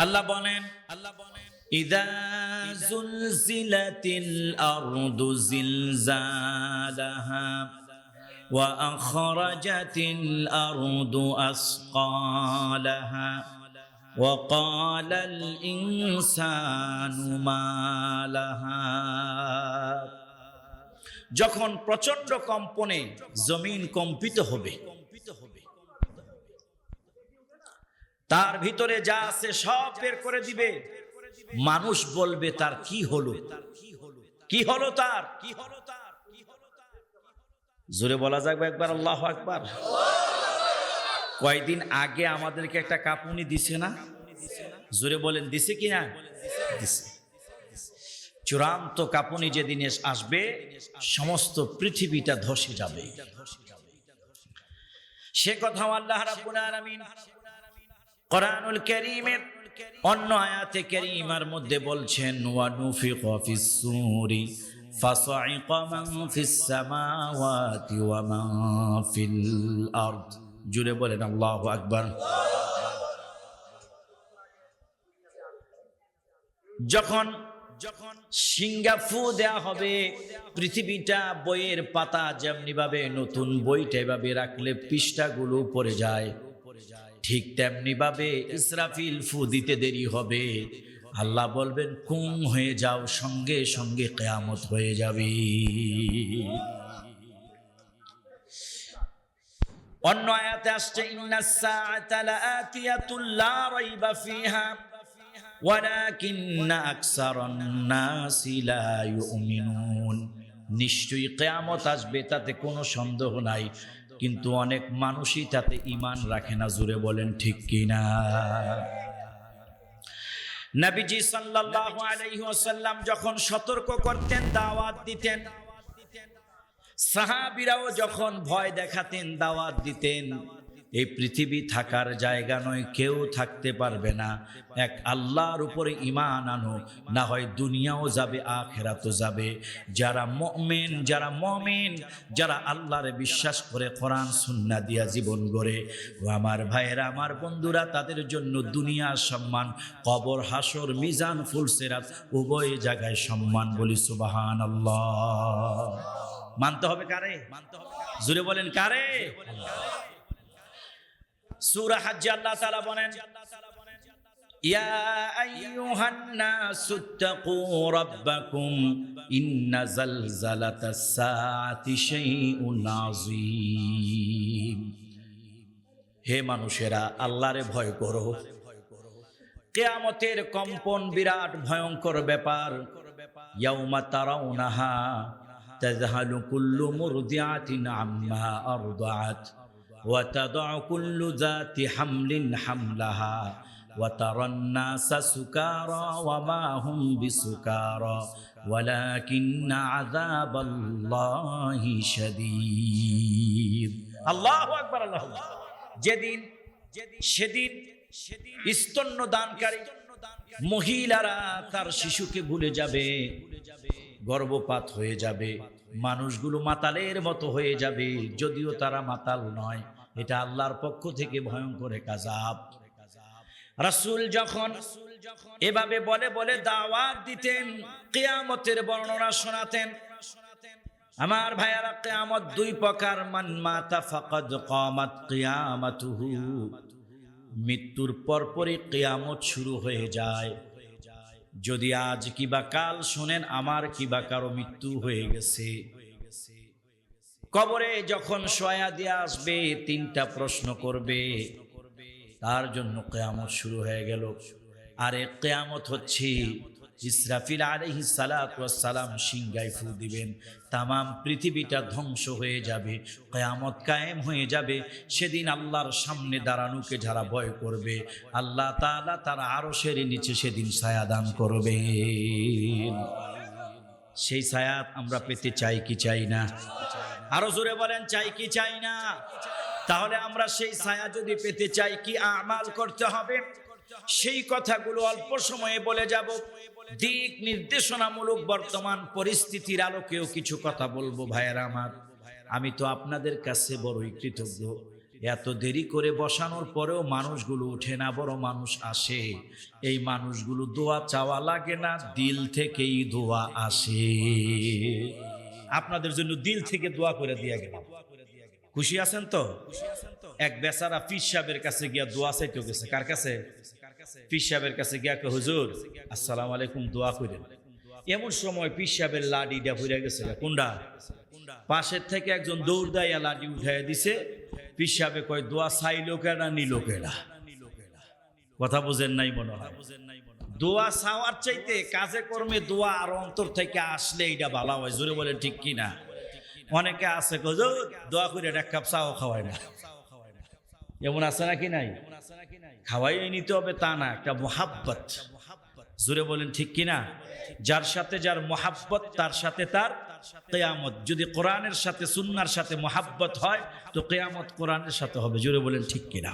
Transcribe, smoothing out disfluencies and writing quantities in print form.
আল্লাহ বলেন ইযা যুলজিলাতিল আরদু জিলজালাহা ওয়া আখরাজাতিল আরদু আসকালাহা ওয়া ক্বালাল ইনসানু মা লাহা। যখন প্রচন্ড কম্পনে জমিন কম্পিত হবে, তার ভিতরে যা আছে সব বের করে দিবে। মানুষ বলবে তার কি হলো, কি হলো তার, জোরে বলা যাবে একবার আল্লাহু আকবার। কয়েকদিন আগে আমাদেরকে একটা কাঁপুনি দিছে না? জোরে বলেন দিছে কিনা? দিছে। চূড়ান্ত কাঁপুনি যেদিন আসবে সমস্ত পৃথিবীটা ধসে যাবে। সে কথাও আল্লাহ রাব্বুল আলামিন কোরআনুল কারীমের অন্য আয়াতে কারীমার মধ্যে বলছেন ওয়া নুফিকা ফিস সূরি ফাসাইকা মান ফিস সামাওয়াতি ওয়া মান ফিল আরদ। জুড়ে বলেন আল্লাহু আকবার। যখন সিঙ্গাফু দেয়া হবে, পৃথিবীটা বইয়ের পাতা যেমনি ভাবে নতুন বইটা এভাবে রাখলে পৃষ্ঠাগুলো পড়ে যায়, ঠিক তেমনি ভাবে ইসরাফিল ফু দিতে দেরি হবে। আল্লাহ বলবেন কুম হয়ে যাও, সঙ্গে সঙ্গে কিয়ামত হয়ে যাবে। অন্য আয়াতে আসছে ইন্নাস সাআতা লাআতিয়াতুল লা রাইবা ফিহা ওয়ালাকিন্না আকসারান নাসি লা ইউমিনুন। নিশ্চয়ই কিয়ামত আসবে, তাতে কোনো সন্দেহ নাই, কিন্তু অনেক মানুষই তাতে ঈমান রাখে না। জোরে বলেন ঠিক কিনা? নবীজি সাল্লাল্লাহু আলাইহি ওয়াসাল্লাম যখন সতর্ক করতেন, দাওয়াত দিতেন, সাহাবীরাও যখন ভয় দেখাতেন, দাওয়াত দিতেন, এই পৃথিবী থাকার জায়গা নয়, কেউ থাকতে পারবে না, এক আল্লাহর উপরে ঈমান আনো, না হয় দুনিয়াও যাবে আখিরাতও যাবে। যারা মুমিন, যারা আল্লাহরে বিশ্বাস করে কোরআন সুন্নাহ দিয়া জীবন গড়ে, ও আমার ভাইয়েরা, আমার বন্ধুরা, তাদের জন্য দুনিয়ার সম্মান, কবর, হাসর, মিজান, ফুলসিরাত উভয় জায়গায় সম্মান। বলি সুবহানাল্লাহ। মানতে হবে কারে? জোরে বলেন কারে? সূরা হজ্জে আল্লাহ তাআলা বলেন ইয়া আইয়ুহান নাসুত্তাকু রাব্বাকুম ইন্না যালযালাতাস সাআতি শাইউন আযীম। হে মানুষেরা, আল্লাহরে ভয় করো, কিয়ামতের কম্পন বিরাট ভয়ঙ্কর ব্যাপার। ইয়াউমা তারাউনাহা তাযহালু কুল্লু মুরদিআতিন আম্মা আরদাআত ওয়া তাদউ কুল্লু যাতি হামলিন হামলাহা ওয়া তারান নাসা সুকারা ওয়া মা হুম বিসুকারা ওয়ালাকিন্না আযাবাল্লাহি শাদীদ। আল্লাহু আকবার, আল্লাহু আকবার। সেদিন স্তন্য দানকারী মহিলারা তার শিশুকে ভুলে যাবে, গর্ভপাত হয়ে যাবে, মানুষগুলো মাতালের মতো হয়ে যাবে, যদিও তারা মাতাল নয়। এটা আল্লাহর পক্ষ থেকে ভয়ঙ্কর এক আযাব। রাসূল যখন এভাবে বলে বলে দাওয়াত দিতেন, কিয়ামতের বর্ণনা শোনাতেন। আমার ভাইয়ারা, কিয়ামত দুই প্রকার। মান মাতা ফাকাদ কামাত কিয়ামাতুহু। মৃত্যুর পরপরই কিয়ামত শুরু হয়ে যায়। যদি আজ কিবা কাল শুনেন আমার কিবা কারো মৃত্যু হয়ে গেছে, কবরে যখন শোয়া দিয়ে আসবে, তিনটা প্রশ্ন করবে, তার জন্য কিয়ামত শুরু হয়ে গেল। আরে কিয়ামত হচ্ছে ইসরাফিল আলাইহিস সালাতু ওয়াস সালাম সিংহায় ফু দিবেন, তামাম পৃথিবীটা ধ্বংস হয়ে যাবে, কিয়ামত কায়েম হয়ে যাবে। সেদিন আল্লাহর সামনে দাঁড়ানোকে যারা ভয় করবে, আল্লাহ তাআলা তার আরশের নিচে সেদিন ছায়া দান করবেন। সেই ছায়া আমরা পেতে চাই কি চাই না? আরো জোরে বলেন, চাই কি চাই না? তাহলে আমরা সেই ছায়া যদি পেতে চাই, কি আমাল করতে হবে? সেই কথাগুলো অল্প সময়ে বলে যাব। দিক নির্দেশনামূলক বর্তমান পরিস্থিতির আলোকেও কিছু কথা বলবো। ভাইয়েরা আমার, আমি তো আপনাদের কাছে বড়ই কৃতজ্ঞ। এত দেরি করে বসানোর পরেও মানুষগুলো উঠে না, বড় মানুষ আসে। এই মানুষগুলো দোয়া চাওয়া লাগে না, দিল থেকেই দোয়া আসে। আপনাদের জন্য দিল থেকে দোয়া করে দিয়া গেলাম। খুশি আছেন তো? এক বেচারা পীর সাহেবের কাছে গিয়া দোয়া চাইতে গেছে। কার কাছে? পীর সাহেবের কাছে গিয়া কয়, হুজুর আসসালামু আলাইকুম, দোয়া করেন। এমন সময় পীর সাহেবের লাঠিটা পড়ে গেছে। কোনটা? পাশের থেকে একজন দৌড় দাইয়া লাঠি উঠাইয়া দিছে। পীর সাহেবে কয়, দোয়া চাইলো কেডা, নিল কেডা? কথা বুঝেন নাই মনে হয়। দোয়া চাওয়ার চাইতে কাজে কর্মে দোয়া আর অন্তর থেকে আসলে এইটা ভালো হয়। জোরে বলে ঠিক কিনা? অনেকে আছে হুজুর দোয়া করে এক কাপ চাও খাওয়ায় না, এমন আছে নাকি? নাই। খাওয়াই নিতে হবে তা না, একটা মোহাব্বত। জোরে বলেন ঠিক কিনা? যার সাথে যার মোহাব্বত, তার সাথে তার কিয়ামত। যদি কোরআনের সাথে সুন্নাহর সাথে মোহাব্বত হয় তো কিয়ামত কোরআনের সাথে হবে। জোরে বলেন ঠিক কিনা?